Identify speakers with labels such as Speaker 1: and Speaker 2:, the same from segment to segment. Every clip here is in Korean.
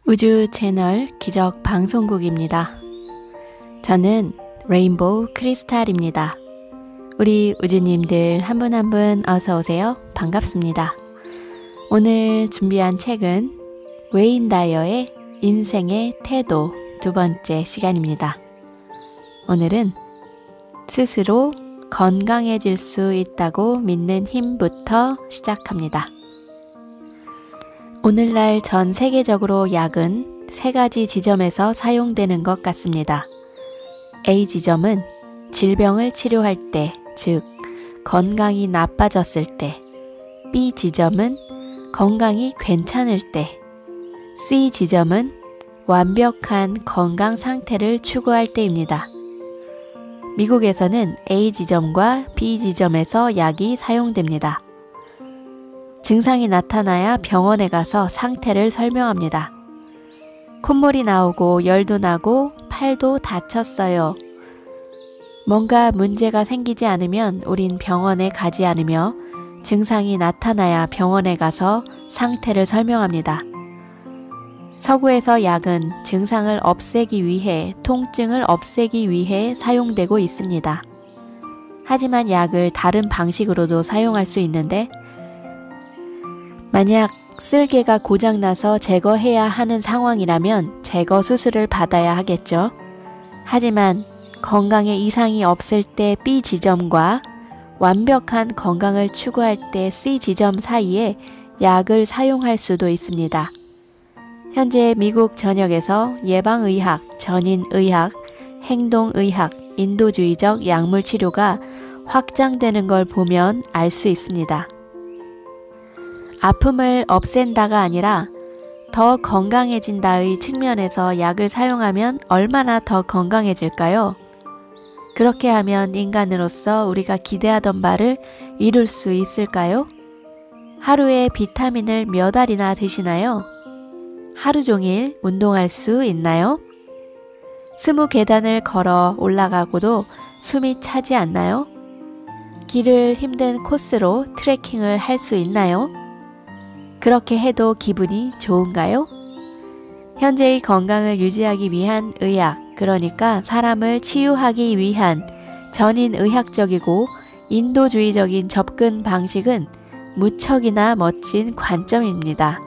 Speaker 1: 우주 채널 기적 방송국입니다. 저는 레인보우 크리스탈입니다. 우리 우주님들 한 분 한 분 어서 오세요. 반갑습니다. 오늘 준비한 책은 웨인 다이어의 인생의 태도 두 번째 시간입니다. 오늘은 스스로 건강해질 수 있다고 믿는 힘부터 시작합니다. 오늘날 전 세계적으로 약은 세 가지 지점에서 사용되는 것 같습니다. A 지점은 질병을 치료할 때, 즉 건강이 나빠졌을 때. B 지점은 건강이 괜찮을 때. C 지점은 완벽한 건강 상태를 추구할 때입니다. 미국에서는 A 지점과 B 지점에서 약이 사용됩니다. 증상이 나타나야 병원에 가서 상태를 설명합니다. 콧물이 나오고 열도 나고 팔도 다쳤어요. 뭔가 문제가 생기지 않으면 우린 병원에 가지 않으며 증상이 나타나야 병원에 가서 상태를 설명합니다. 서구에서 약은 증상을 없애기 위해, 통증을 없애기 위해 사용되고 있습니다. 하지만 약을 다른 방식으로도 사용할 수 있는데 만약 쓸개가 고장나서 제거해야 하는 상황이라면 제거 수술을 받아야 하겠죠. 하지만 건강에 이상이 없을 때 B 지점과 완벽한 건강을 추구할 때 C 지점 사이에 약을 사용할 수도 있습니다. 현재 미국 전역에서 예방의학, 전인의학, 행동의학, 인도주의적 약물치료가 확장되는 걸 보면 알 수 있습니다. 아픔을 없앤다가 아니라 더 건강해진다의 측면에서 약을 사용하면 얼마나 더 건강해질까요? 그렇게 하면 인간으로서 우리가 기대하던 바를 이룰 수 있을까요? 하루에 비타민을 몇 알이나 드시나요? 하루 종일 운동할 수 있나요? 20계단을 걸어 올라가고도 숨이 차지 않나요? 길을 힘든 코스로 트레킹을 할 수 있나요? 그렇게 해도 기분이 좋은가요? 현재의 건강을 유지하기 위한 의학, 그러니까 사람을 치유하기 위한 전인의학적이고 인도주의적인 접근 방식은 무척이나 멋진 관점입니다.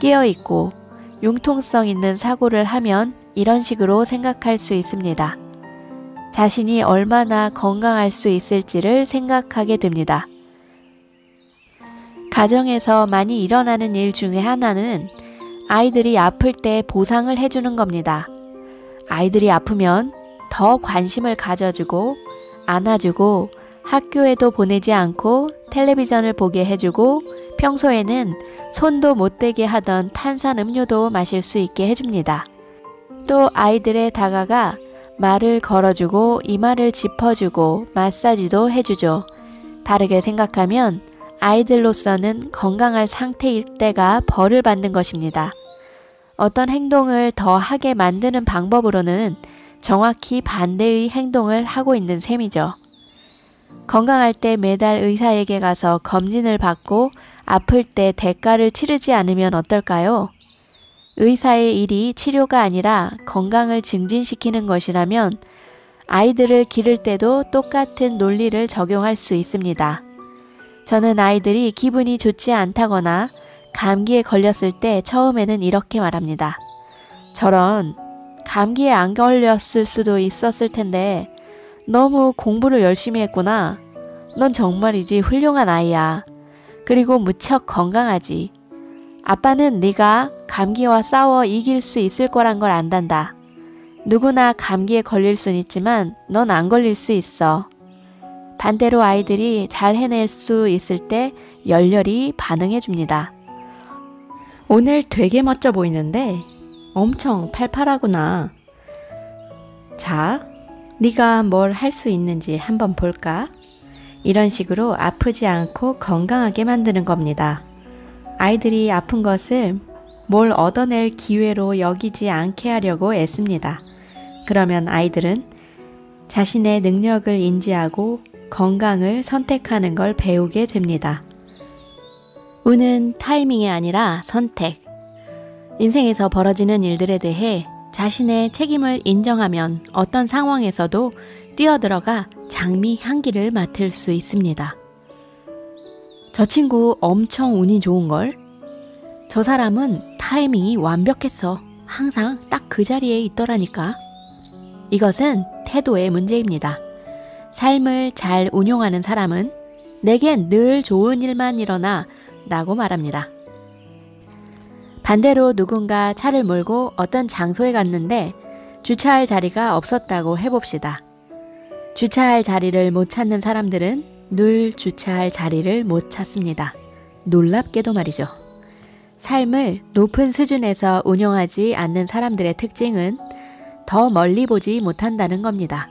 Speaker 1: 깨어있고 융통성 있는 사고를 하면 이런 식으로 생각할 수 있습니다. 자신이 얼마나 건강할 수 있을지를 생각하게 됩니다. 가정에서 많이 일어나는 일 중에 하나는 아이들이 아플 때 보상을 해주는 겁니다. 아이들이 아프면 더 관심을 가져주고 안아주고 학교에도 보내지 않고 텔레비전을 보게 해주고 평소에는 손도 못 대게 하던 탄산음료도 마실 수 있게 해줍니다. 또 아이들의 다가가 말을 걸어주고 이마를 짚어주고 마사지도 해주죠. 다르게 생각하면 아이들로서는 건강할 상태일 때가 벌을 받는 것입니다. 어떤 행동을 더 하게 만드는 방법으로는 정확히 반대의 행동을 하고 있는 셈이죠. 건강할 때 매달 의사에게 가서 검진을 받고 아플 때 대가를 치르지 않으면 어떨까요? 의사의 일이 치료가 아니라 건강을 증진시키는 것이라면 아이들을 기를 때도 똑같은 논리를 적용할 수 있습니다. 저는 아이들이 기분이 좋지 않다거나 감기에 걸렸을 때 처음에는 이렇게 말합니다. 저런, 감기에 안 걸렸을 수도 있었을 텐데 너무 공부를 열심히 했구나. 넌 정말이지 훌륭한 아이야. 그리고 무척 건강하지. 아빠는 네가 감기와 싸워 이길 수 있을 거란 걸 안단다. 누구나 감기에 걸릴 순 있지만 넌 안 걸릴 수 있어. 반대로 아이들이 잘 해낼 수 있을 때 열렬히 반응해 줍니다. 오늘 되게 멋져 보이는데 엄청 팔팔하구나. 자, 네가 뭘 할 수 있는지 한번 볼까? 이런 식으로 아프지 않고 건강하게 만드는 겁니다. 아이들이 아픈 것을 뭘 얻어낼 기회로 여기지 않게 하려고 애씁니다. 그러면 아이들은 자신의 능력을 인지하고 건강을 선택하는 걸 배우게 됩니다. 운은 타이밍이 아니라 선택. 인생에서 벌어지는 일들에 대해 자신의 책임을 인정하면 어떤 상황에서도 뛰어들어가 장미 향기를 맡을 수 있습니다. 저 친구 엄청 운이 좋은걸? 저 사람은 타이밍이 완벽했어. 항상 딱 그 자리에 있더라니까. 이것은 태도의 문제입니다. 삶을 잘 운용하는 사람은 내겐 늘 좋은 일만 일어나 라고 말합니다. 반대로 누군가 차를 몰고 어떤 장소에 갔는데 주차할 자리가 없었다고 해봅시다. 주차할 자리를 못 찾는 사람들은 늘 주차할 자리를 못 찾습니다. 놀랍게도 말이죠. 삶을 높은 수준에서 운영하지 않는 사람들의 특징은 더 멀리 보지 못한다는 겁니다.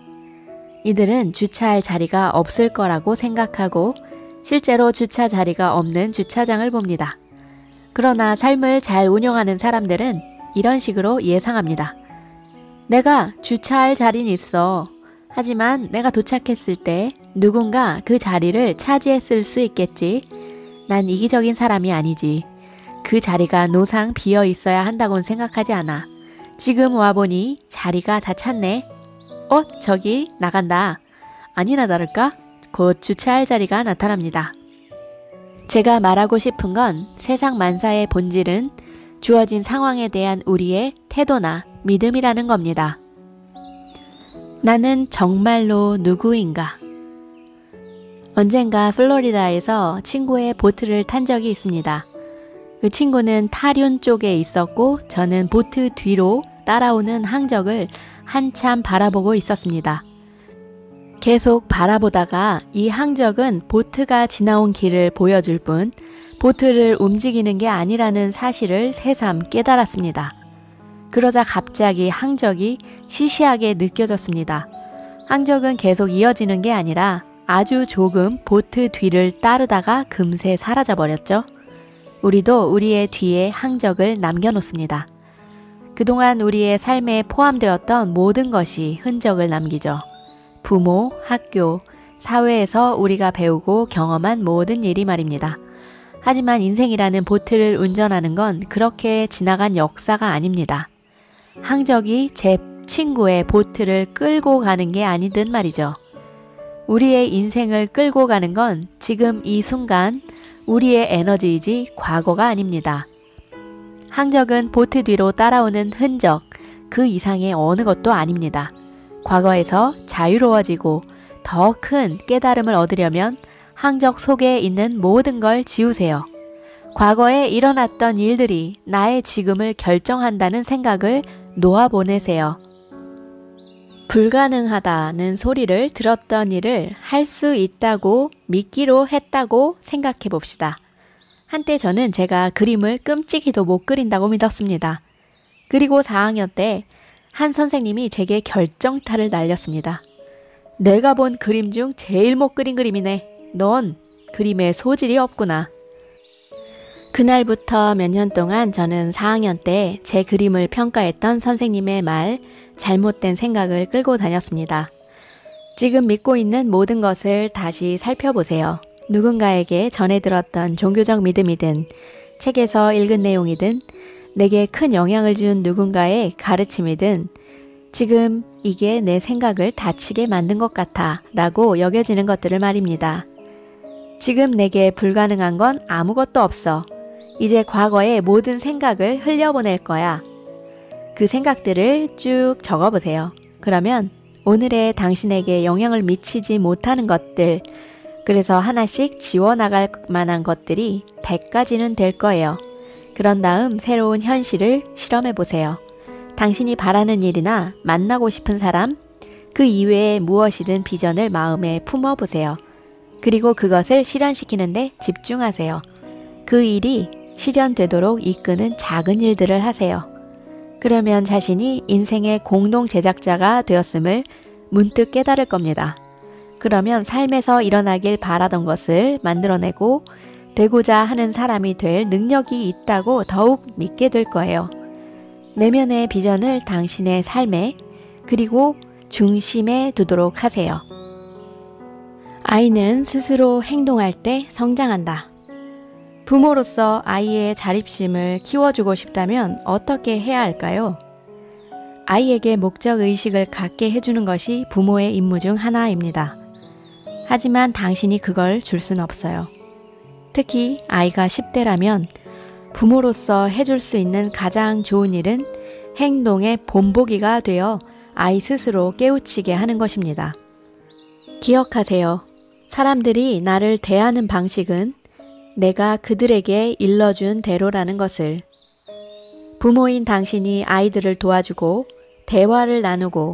Speaker 1: 이들은 주차할 자리가 없을 거라고 생각하고 실제로 주차 자리가 없는 주차장을 봅니다. 그러나 삶을 잘 운영하는 사람들은 이런 식으로 예상합니다. 내가 주차할 자리는 있어. 하지만 내가 도착했을 때 누군가 그 자리를 차지했을 수 있겠지. 난 이기적인 사람이 아니지. 그 자리가 노상 비어 있어야 한다고는 생각하지 않아. 지금 와보니 자리가 다 찼네. 저기 나간다. 아니나 다를까? 곧 주차할 자리가 나타납니다. 제가 말하고 싶은 건 세상 만사의 본질은 주어진 상황에 대한 우리의 태도나 믿음이라는 겁니다. 나는 정말로 누구인가? 언젠가 플로리다에서 친구의 보트를 탄 적이 있습니다. 그 친구는 타륜 쪽에 있었고 저는 보트 뒤로 따라오는 항적을 한참 바라보고 있었습니다. 계속 바라보다가 이 항적은 보트가 지나온 길을 보여줄 뿐 보트를 움직이는 게 아니라는 사실을 새삼 깨달았습니다. 그러자 갑자기 항적이 시시하게 느껴졌습니다. 항적은 계속 이어지는 게 아니라 아주 조금 보트 뒤를 따르다가 금세 사라져 버렸죠. 우리도 우리의 뒤에 항적을 남겨놓습니다. 그동안 우리의 삶에 포함되었던 모든 것이 흔적을 남기죠. 부모, 학교, 사회에서 우리가 배우고 경험한 모든 일이 말입니다. 하지만 인생이라는 보트를 운전하는 건 그렇게 지나간 역사가 아닙니다. 항적이 제 친구의 보트를 끌고 가는 게 아니든 말이죠. 우리의 인생을 끌고 가는 건 지금 이 순간 우리의 에너지이지 과거가 아닙니다. 항적은 보트 뒤로 따라오는 흔적, 그 이상의 어느 것도 아닙니다. 과거에서 자유로워지고 더 큰 깨달음을 얻으려면 항적 속에 있는 모든 걸 지우세요. 과거에 일어났던 일들이 나의 지금을 결정한다는 생각을 놓아보내세요. 불가능하다는 소리를 들었던 일을 할 수 있다고 믿기로 했다고 생각해 봅시다. 한때 저는 제가 그림을 끔찍이도 못 그린다고 믿었습니다. 그리고 4학년 때 한 선생님이 제게 결정타를 날렸습니다. 내가 본 그림 중 제일 못 그린 그림이네. 넌 그림에 소질이 없구나. 그날부터 몇 년 동안 저는 4학년 때 제 그림을 평가했던 선생님의 말, 잘못된 생각을 끌고 다녔습니다. 지금 믿고 있는 모든 것을 다시 살펴보세요. 누군가에게 전해 들었던 종교적 믿음이든 책에서 읽은 내용이든 내게 큰 영향을 준 누군가의 가르침이든 지금 이게 내 생각을 다치게 만든 것 같아 라고 여겨지는 것들을 말입니다. 지금 내게 불가능한 건 아무것도 없어. 이제 과거의 모든 생각을 흘려보낼 거야. 그 생각들을 쭉 적어보세요. 그러면 오늘의 당신에게 영향을 미치지 못하는 것들, 그래서 하나씩 지워나갈 만한 것들이 100가지는 될 거예요. 그런 다음 새로운 현실을 실험해보세요. 당신이 바라는 일이나 만나고 싶은 사람, 그 이외에 무엇이든 비전을 마음에 품어보세요. 그리고 그것을 실현시키는데 집중하세요. 그 일이 실현되도록 이끄는 작은 일들을 하세요. 그러면 자신이 인생의 공동 제작자가 되었음을 문득 깨달을 겁니다. 그러면 삶에서 일어나길 바라던 것을 만들어내고 되고자 하는 사람이 될 능력이 있다고 더욱 믿게 될 거예요. 내면의 비전을 당신의 삶에 그리고 중심에 두도록 하세요. 아이는 스스로 행동할 때 성장한다. 부모로서 아이의 자립심을 키워주고 싶다면 어떻게 해야 할까요? 아이에게 목적의식을 갖게 해주는 것이 부모의 임무 중 하나입니다. 하지만 당신이 그걸 줄 수는 없어요. 특히 아이가 10대라면 부모로서 해줄 수 있는 가장 좋은 일은 행동의 본보기가 되어 아이 스스로 깨우치게 하는 것입니다. 기억하세요. 사람들이 나를 대하는 방식은 내가 그들에게 일러준 대로라는 것을. 부모인 당신이 아이들을 도와주고 대화를 나누고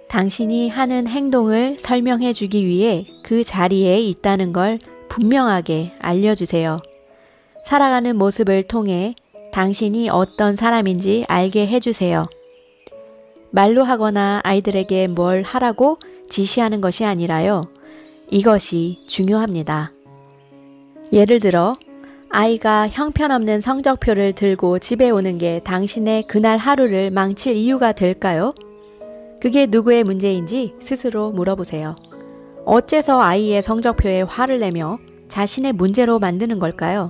Speaker 1: 당신이 하는 행동을 설명해 주기 위해 그 자리에 있다는 걸 분명하게 알려주세요. 살아가는 모습을 통해 당신이 어떤 사람인지 알게 해주세요. 말로 하거나 아이들에게 뭘 하라고 지시하는 것이 아니라요. 이것이 중요합니다. 예를 들어 아이가 형편없는 성적표를 들고 집에 오는 게 당신의 그날 하루를 망칠 이유가 될까요? 그게 누구의 문제인지 스스로 물어보세요. 어째서 아이의 성적표에 화를 내며 자신의 문제로 만드는 걸까요?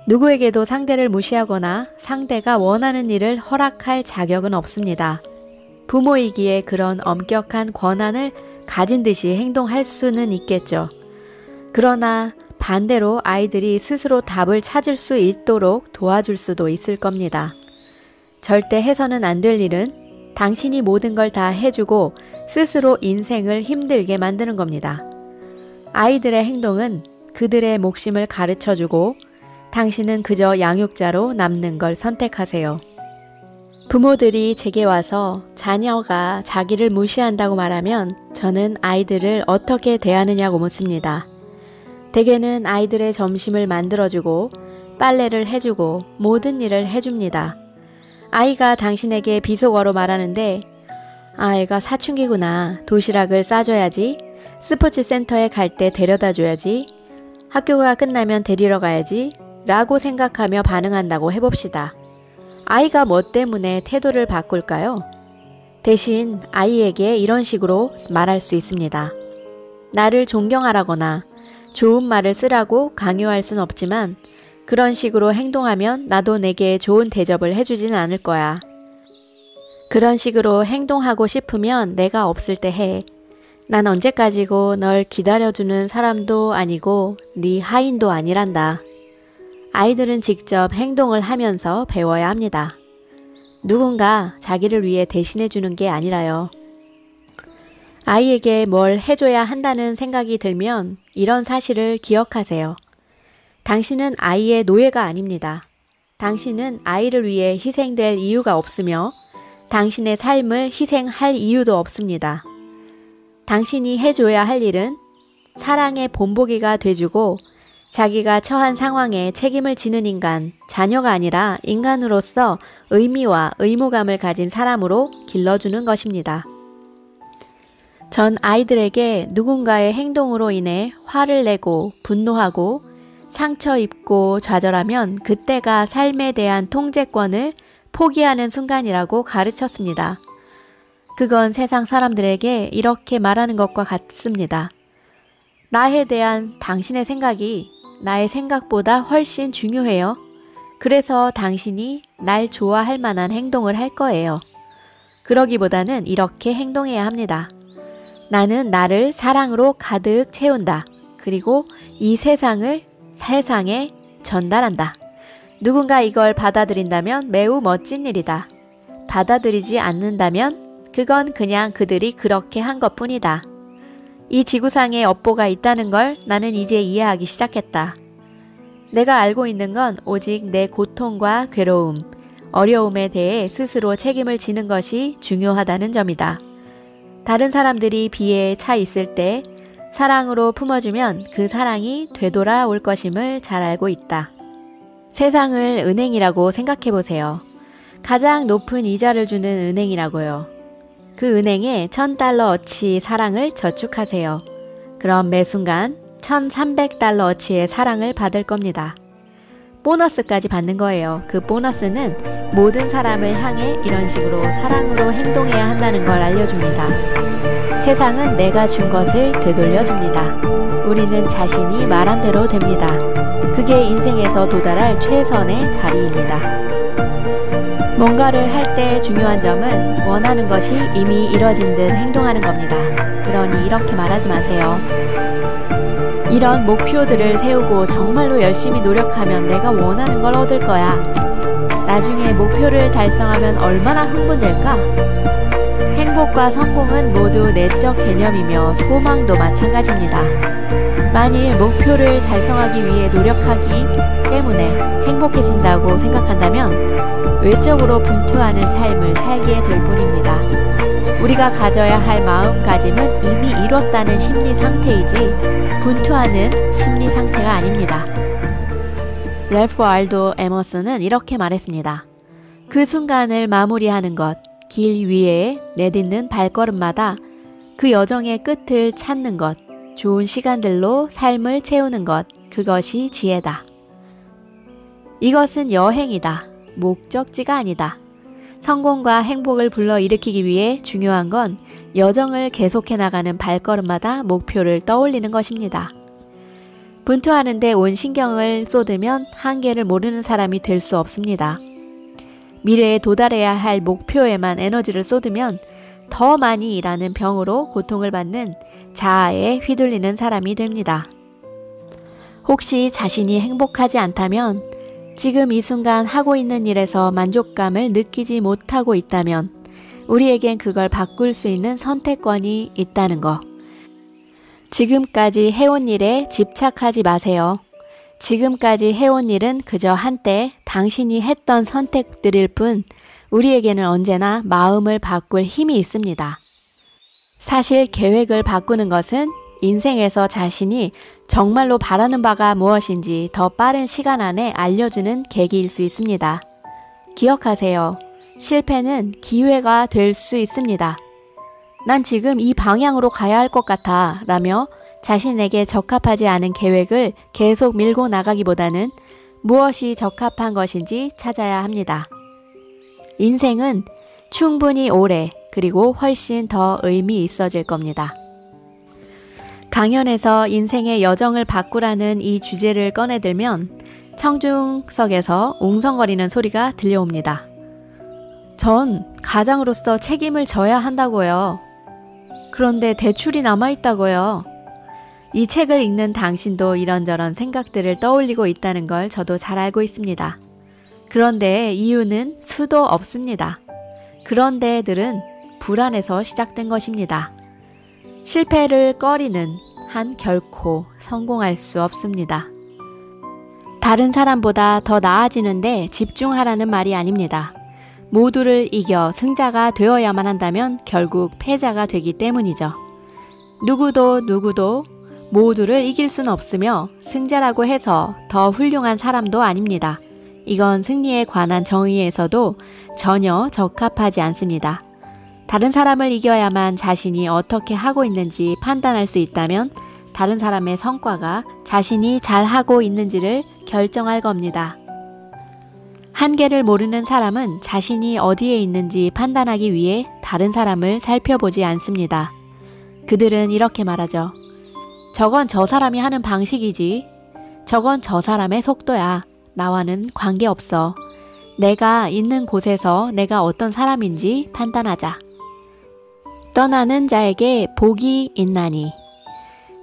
Speaker 1: 누구에게도 상대를 무시하거나 상대가 원하는 일을 허락할 자격은 없습니다. 부모이기에 그런 엄격한 권한을 가진 듯이 행동할 수는 있겠죠. 그러나 반대로 아이들이 스스로 답을 찾을 수 있도록 도와줄 수도 있을 겁니다. 절대 해서는 안 될 일은 당신이 모든 걸 다 해주고 스스로 인생을 힘들게 만드는 겁니다. 아이들의 행동은 그들의 몫임을 가르쳐주고 당신은 그저 양육자로 남는 걸 선택하세요. 부모들이 제게 와서 자녀가 자기를 무시한다고 말하면 저는 아이들을 어떻게 대하느냐고 묻습니다. 대개는 아이들의 점심을 만들어주고 빨래를 해주고 모든 일을 해줍니다. 아이가 당신에게 비속어로 말하는데 애가 사춘기구나. 도시락을 싸줘야지. 스포츠 센터에 갈 때 데려다 줘야지. 학교가 끝나면 데리러 가야지. 라고 생각하며 반응한다고 해봅시다. 아이가 뭐 때문에 태도를 바꿀까요? 대신 아이에게 이런 식으로 말할 수 있습니다. 나를 존경하라거나 좋은 말을 쓰라고 강요할 순 없지만 그런 식으로 행동하면 나도 내게 좋은 대접을 해주진 않을 거야. 그런 식으로 행동하고 싶으면 내가 없을 때 해. 난 언제까지고 널 기다려주는 사람도 아니고 네 하인도 아니란다. 아이들은 직접 행동을 하면서 배워야 합니다. 누군가 자기를 위해 대신해 주는 게 아니라요. 아이에게 뭘 해줘야 한다는 생각이 들면 이런 사실을 기억하세요. 당신은 아이의 노예가 아닙니다. 당신은 아이를 위해 희생될 이유가 없으며 당신의 삶을 희생할 이유도 없습니다. 당신이 해줘야 할 일은 사랑의 본보기가 돼주고 자기가 처한 상황에 책임을 지는 인간, 자녀가 아니라 인간으로서 의미와 의무감을 가진 사람으로 길러주는 것입니다. 전 아이들에게 누군가의 행동으로 인해 화를 내고 분노하고 상처 입고 좌절하면 그때가 삶에 대한 통제권을 포기하는 순간이라고 가르쳤습니다. 그건 세상 사람들에게 이렇게 말하는 것과 같습니다. 나에 대한 당신의 생각이 나의 생각보다 훨씬 중요해요. 그래서 당신이 날 좋아할 만한 행동을 할 거예요. 그러기보다는 이렇게 행동해야 합니다. 나는 나를 사랑으로 가득 채운다. 그리고 이 세상에 전달한다. 누군가 이걸 받아들인다면 매우 멋진 일이다. 받아들이지 않는다면 그건 그냥 그들이 그렇게 한 것뿐이다. 이 지구상에 업보가 있다는 걸 나는 이제 이해하기 시작했다. 내가 알고 있는 건 오직 내 고통과 괴로움, 어려움에 대해 스스로 책임을 지는 것이 중요하다는 점이다. 다른 사람들이 비애에 차 있을 때 사랑으로 품어주면 그 사랑이 되돌아올 것임을 잘 알고 있다. 세상을 은행이라고 생각해보세요. 가장 높은 이자를 주는 은행이라고요. 그 은행에 $1000어치 사랑을 저축하세요. 그럼 매 순간 $1300어치의 사랑을 받을 겁니다. 보너스까지 받는 거예요. 그 보너스는 모든 사람을 향해 이런 식으로 사랑으로 행동해야 한다는 걸 알려줍니다. 세상은 내가 준 것을 되돌려줍니다. 우리는 자신이 말한 대로 됩니다. 그게 인생에서 도달할 최선의 자리입니다. 뭔가를 할 때 중요한 점은 원하는 것이 이미 이뤄진 듯 행동하는 겁니다. 그러니 이렇게 말하지 마세요. 이런 목표들을 세우고 정말로 열심히 노력하면 내가 원하는 걸 얻을 거야. 나중에 목표를 달성하면 얼마나 흥분될까? 행복과 성공은 모두 내적 개념이며 소망도 마찬가지입니다. 만일 목표를 달성하기 위해 노력하기 때문에 행복해진다고 생각한다면 외적으로 분투하는 삶을 살게 될 뿐입니다. 우리가 가져야 할 마음가짐은 이미 이뤘다는 심리 상태이지 분투하는 심리 상태가 아닙니다. 래프 알도 에머슨은 이렇게 말했습니다. 그 순간을 마무리하는 것, 길 위에 내딛는 발걸음마다 그 여정의 끝을 찾는 것, 좋은 시간들로 삶을 채우는 것, 그것이 지혜다. 이것은 여행이다. 목적지가 아니다. 성공과 행복을 불러일으키기 위해 중요한 건 여정을 계속해 나가는 발걸음마다 목표를 떠올리는 것입니다. 분투하는데 온 신경을 쏟으면 한계를 모르는 사람이 될 수 없습니다. 미래에 도달해야 할 목표에만 에너지를 쏟으면 더 많이 일하는 병으로 고통을 받는 자아에 휘둘리는 사람이 됩니다. 혹시 자신이 행복하지 않다면, 지금 이 순간 하고 있는 일에서 만족감을 느끼지 못하고 있다면 우리에겐 그걸 바꿀 수 있는 선택권이 있다는 거. 지금까지 해온 일에 집착하지 마세요. 지금까지 해온 일은 그저 한때 당신이 했던 선택들일 뿐 우리에게는 언제나 마음을 바꿀 힘이 있습니다. 사실 계획을 바꾸는 것은 인생에서 자신이 정말로 바라는 바가 무엇인지 더 빠른 시간 안에 알려주는 계기일 수 있습니다. 기억하세요. 실패는 기회가 될 수 있습니다. 난 지금 이 방향으로 가야 할 것 같아 라며 자신에게 적합하지 않은 계획을 계속 밀고 나가기보다는 무엇이 적합한 것인지 찾아야 합니다. 인생은 충분히 오래 그리고 훨씬 더 의미 있어질 겁니다. 강연에서 인생의 여정을 바꾸라는 이 주제를 꺼내들면 청중석에서 웅성거리는 소리가 들려옵니다. 전 가장으로서 책임을 져야 한다고요. 그런데 대출이 남아있다고요. 이 책을 읽는 당신도 이런저런 생각들을 떠올리고 있다는 걸 저도 잘 알고 있습니다. 그런데 이유는 수도 없습니다. 그런데들은 불안에서 시작된 것입니다. 실패를 꺼리는 한 결코 성공할 수 없습니다. 다른 사람보다 더 나아지는데 집중하라는 말이 아닙니다. 모두를 이겨 승자가 되어야만 한다면 결국 패자가 되기 때문이죠. 누구도 모두를 이길 수는 없으며 승자라고 해서 더 훌륭한 사람도 아닙니다. 이건 승리에 관한 정의에서도 전혀 적합하지 않습니다. 다른 사람을 이겨야만 자신이 어떻게 하고 있는지 판단할 수 있다면 다른 사람의 성과가 자신이 잘하고 있는지를 결정할 겁니다. 한계를 모르는 사람은 자신이 어디에 있는지 판단하기 위해 다른 사람을 살펴보지 않습니다. 그들은 이렇게 말하죠. 저건 저 사람이 하는 방식이지. 저건 저 사람의 속도야. 나와는 관계없어. 내가 있는 곳에서 내가 어떤 사람인지 판단하자. 떠나는 자에게 복이 있나니.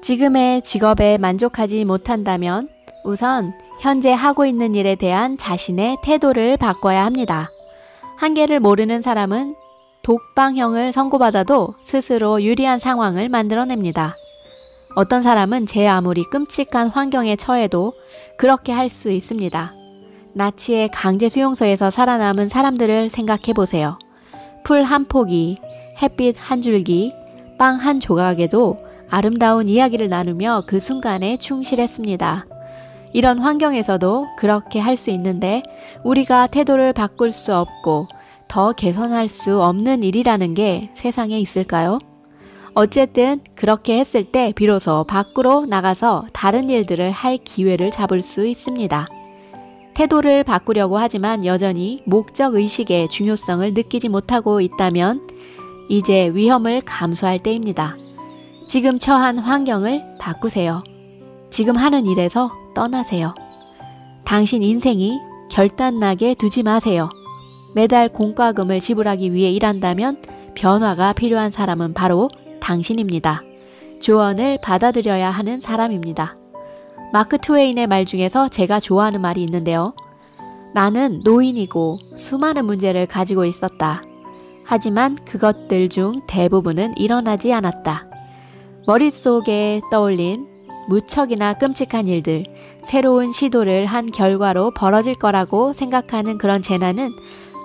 Speaker 1: 지금의 직업에 만족하지 못한다면 우선 현재 하고 있는 일에 대한 자신의 태도를 바꿔야 합니다. 한계를 모르는 사람은 독방형을 선고받아도 스스로 유리한 상황을 만들어냅니다. 어떤 사람은 제 아무리 끔찍한 환경에 처해도 그렇게 할 수 있습니다. 나치의 강제 수용소에서 살아남은 사람들을 생각해 보세요. 풀 한 포기, 햇빛 한 줄기, 빵 한 조각에도 아름다운 이야기를 나누며 그 순간에 충실했습니다. 이런 환경에서도 그렇게 할 수 있는데 우리가 태도를 바꿀 수 없고 더 개선할 수 없는 일이라는 게 세상에 있을까요? 어쨌든 그렇게 했을 때 비로소 밖으로 나가서 다른 일들을 할 기회를 잡을 수 있습니다. 태도를 바꾸려고 하지만 여전히 목적의식의 중요성을 느끼지 못하고 있다면 이제 위험을 감수할 때입니다. 지금 처한 환경을 바꾸세요. 지금 하는 일에서 떠나세요. 당신 인생이 결단나게 두지 마세요. 매달 공과금을 지불하기 위해 일한다면 변화가 필요한 사람은 바로 당신입니다. 조언을 받아들여야 하는 사람입니다. 마크 트웨인의 말 중에서 제가 좋아하는 말이 있는데요. 나는 노인이고 수많은 문제를 가지고 있었다. 하지만 그것들 중 대부분은 일어나지 않았다. 머릿속에 떠올린 무척이나 끔찍한 일들, 새로운 시도를 한 결과로 벌어질 거라고 생각하는 그런 재난은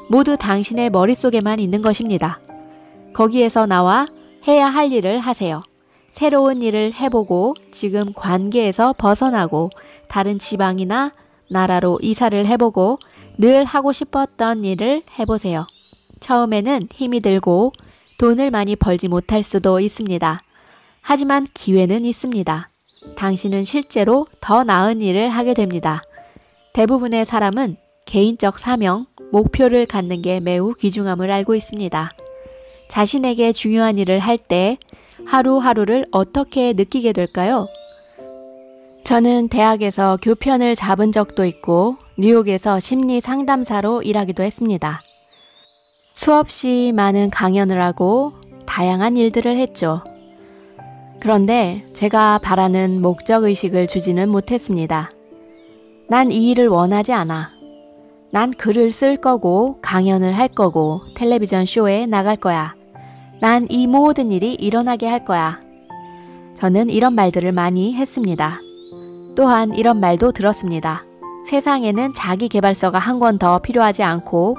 Speaker 1: 모두 당신의 머릿속에만 있는 것입니다. 거기에서 나와 해야 할 일을 하세요. 새로운 일을 해보고 지금 관계에서 벗어나고 다른 지방이나 나라로 이사를 해보고 늘 하고 싶었던 일을 해보세요. 처음에는 힘이 들고 돈을 많이 벌지 못할 수도 있습니다. 하지만 기회는 있습니다. 당신은 실제로 더 나은 일을 하게 됩니다. 대부분의 사람은 개인적 사명, 목표를 갖는 게 매우 귀중함을 알고 있습니다. 자신에게 중요한 일을 할 때 하루하루를 어떻게 느끼게 될까요? 저는 대학에서 교편을 잡은 적도 있고 뉴욕에서 심리 상담사로 일하기도 했습니다. 수없이 많은 강연을 하고 다양한 일들을 했죠. 그런데 제가 바라는 목적의식을 주지는 못했습니다. 난 이 일을 원하지 않아. 난 글을 쓸 거고 강연을 할 거고 텔레비전 쇼에 나갈 거야. 난 이 모든 일이 일어나게 할 거야. 저는 이런 말들을 많이 했습니다. 또한 이런 말도 들었습니다. 세상에는 자기계발서가 한 권 더 필요하지 않고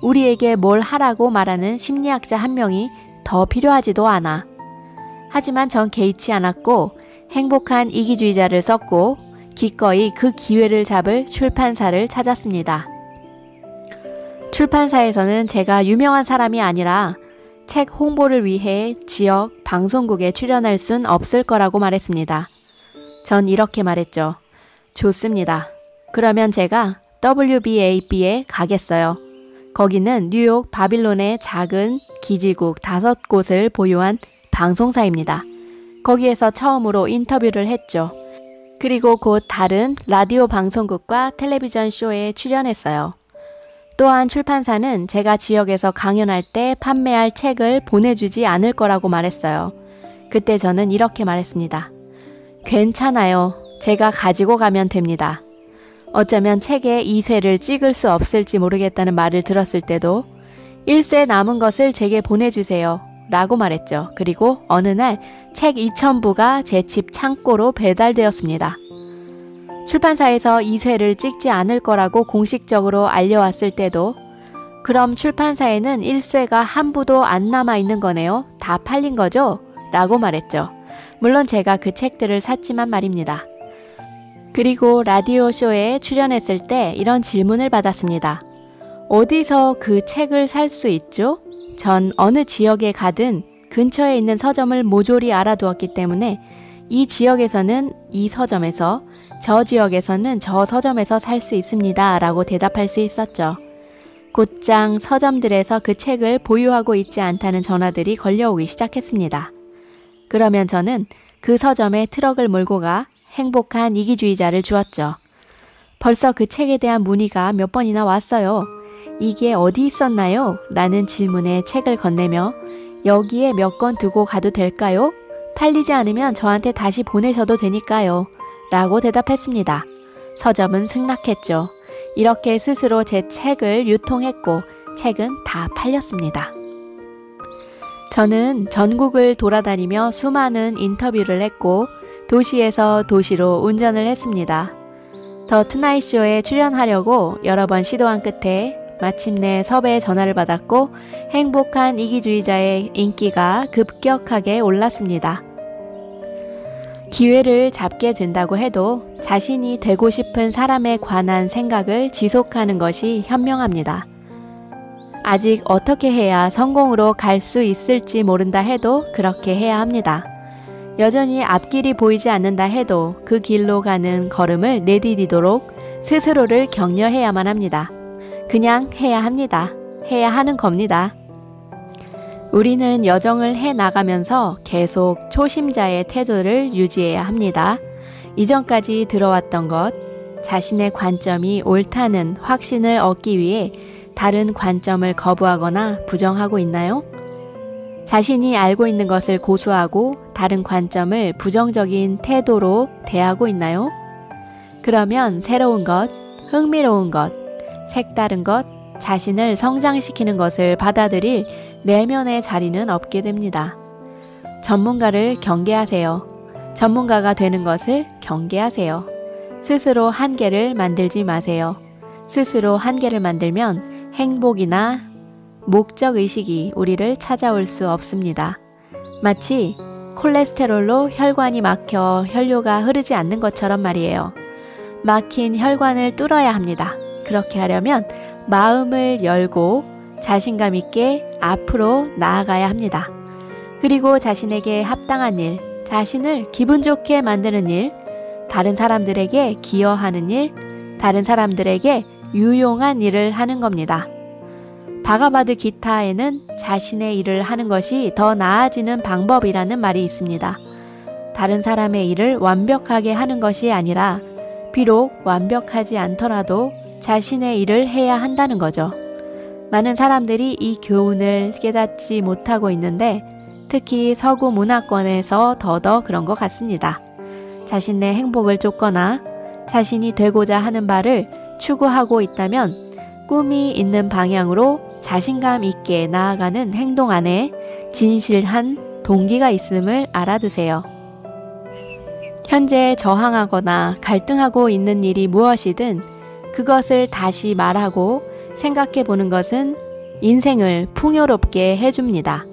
Speaker 1: 우리에게 뭘 하라고 말하는 심리학자 한 명이 더 필요하지도 않아. 하지만 전 개의치 않았고 행복한 이기주의자를 썼고 기꺼이 그 기회를 잡을 출판사를 찾았습니다. 출판사에서는 제가 유명한 사람이 아니라 책 홍보를 위해 지역 방송국에 출연할 순 없을 거라고 말했습니다. 전 이렇게 말했죠. 좋습니다. 그러면 제가 WBAB에 가겠어요. 거기는 뉴욕 바빌론의 작은 기지국 5곳을 보유한 방송사입니다. 거기에서 처음으로 인터뷰를 했죠. 그리고 곧 다른 라디오 방송국과 텔레비전 쇼에 출연했어요. 또한 출판사는 제가 지역에서 강연할 때 판매할 책을 보내주지 않을 거라고 말했어요. 그때 저는 이렇게 말했습니다. 괜찮아요. 제가 가지고 가면 됩니다. 어쩌면 책에 2쇄를 찍을 수 없을지 모르겠다는 말을 들었을 때도 1쇄 남은 것을 제게 보내주세요. 라고 말했죠. 그리고 어느 날 책 2,000부가 제 집 창고로 배달되었습니다. 출판사에서 2쇄를 찍지 않을 거라고 공식적으로 알려왔을 때도 그럼 출판사에는 1쇄가 한 부도 안 남아있는 거네요. 다 팔린 거죠? 라고 말했죠. 물론 제가 그 책들을 샀지만 말입니다. 그리고 라디오쇼에 출연했을 때 이런 질문을 받았습니다. 어디서 그 책을 살 수 있죠? 전 어느 지역에 가든 근처에 있는 서점을 모조리 알아두었기 때문에 이 지역에서는 이 서점에서, 저 지역에서는 저 서점에서 살 수 있습니다. 라고 대답할 수 있었죠. 곧장 서점들에서 그 책을 보유하고 있지 않다는 전화들이 걸려오기 시작했습니다. 그러면 저는 그 서점에 트럭을 몰고 가 행복한 이기주의자를 주었죠. 벌써 그 책에 대한 문의가 몇 번이나 왔어요. 이게 어디 있었나요? 라는 질문에 책을 건네며 여기에 몇 권 두고 가도 될까요? 팔리지 않으면 저한테 다시 보내셔도 되니까요. 라고 대답했습니다. 서점은 승낙했죠. 이렇게 스스로 제 책을 유통했고 책은 다 팔렸습니다. 저는 전국을 돌아다니며 수많은 인터뷰를 했고 도시에서 도시로 운전을 했습니다. 더 투나잇 쇼에 출연하려고 여러 번 시도한 끝에 마침내 섭외 전화를 받았고 행복한 이기주의자의 인기가 급격하게 올랐습니다. 기회를 잡게 된다고 해도 자신이 되고 싶은 사람에 관한 생각을 지속하는 것이 현명합니다. 아직 어떻게 해야 성공으로 갈 수 있을지 모른다 해도 그렇게 해야 합니다. 여전히 앞길이 보이지 않는다 해도 그 길로 가는 걸음을 내디디도록 스스로를 격려해야만 합니다. 그냥 해야 합니다. 해야 하는 겁니다. 우리는 여정을 해 나가면서 계속 초심자의 태도를 유지해야 합니다. 이전까지 들어왔던 것, 자신의 관점이 옳다는 확신을 얻기 위해 다른 관점을 거부하거나 부정하고 있나요? 자신이 알고 있는 것을 고수하고 다른 관점을 부정적인 태도로 대하고 있나요? 그러면 새로운 것, 흥미로운 것, 색다른 것, 자신을 성장시키는 것을 받아들일 내면의 자리는 없게 됩니다. 전문가를 경계하세요. 전문가가 되는 것을 경계하세요. 스스로 한계를 만들지 마세요. 스스로 한계를 만들면 행복이나 목적의식이 우리를 찾아올 수 없습니다. 마치 콜레스테롤로 혈관이 막혀 혈류가 흐르지 않는 것처럼 말이에요. 막힌 혈관을 뚫어야 합니다. 그렇게 하려면 마음을 열고 자신감 있게 앞으로 나아가야 합니다. 그리고 자신에게 합당한 일, 자신을 기분 좋게 만드는 일, 다른 사람들에게 기여하는 일, 다른 사람들에게 유용한 일을 하는 겁니다. 바가바드 기타에는 자신의 일을 하는 것이 더 나아지는 방법이라는 말이 있습니다. 다른 사람의 일을 완벽하게 하는 것이 아니라 비록 완벽하지 않더라도 자신의 일을 해야 한다는 거죠. 많은 사람들이 이 교훈을 깨닫지 못하고 있는데 특히 서구 문화권에서 더더 그런 것 같습니다. 자신의 행복을 쫓거나 자신이 되고자 하는 바를 추구하고 있다면 꿈이 있는 방향으로 자신감 있게 나아가는 행동 안에 진실한 동기가 있음을 알아두세요. 현재 저항하거나 갈등하고 있는 일이 무엇이든 그것을 다시 말하고 생각해 보는 것은 인생을 풍요롭게 해줍니다.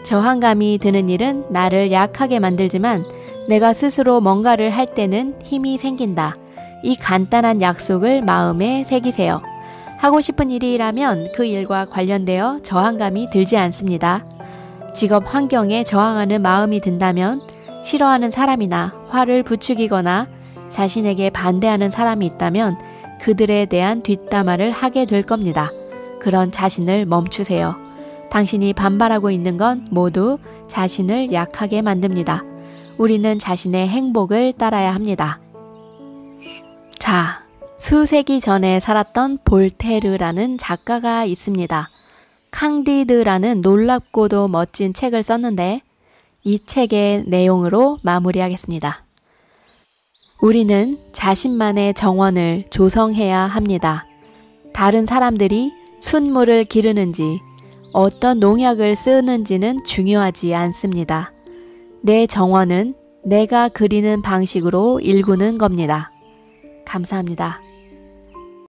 Speaker 1: 저항감이 드는 일은 나를 약하게 만들지만 내가 스스로 뭔가를 할 때는 힘이 생긴다. 이 간단한 약속을 마음에 새기세요. 하고 싶은 일이라면 그 일과 관련되어 저항감이 들지 않습니다. 직업 환경에 저항하는 마음이 든다면 싫어하는 사람이나 화를 부추기거나 자신에게 반대하는 사람이 있다면 그들에 대한 뒷담화를 하게 될 겁니다. 그런 자신을 멈추세요. 당신이 반발하고 있는 건 모두 자신을 약하게 만듭니다. 우리는 자신의 행복을 따라야 합니다. 자, 수세기 전에 살았던 볼테르라는 작가가 있습니다. 캉디드라는 놀랍고도 멋진 책을 썼는데 이 책의 내용으로 마무리하겠습니다. 우리는 자신만의 정원을 조성해야 합니다. 다른 사람들이 순물을 기르는지 어떤 농약을 쓰는지는 중요하지 않습니다. 내 정원은 내가 그리는 방식으로 일구는 겁니다. 감사합니다.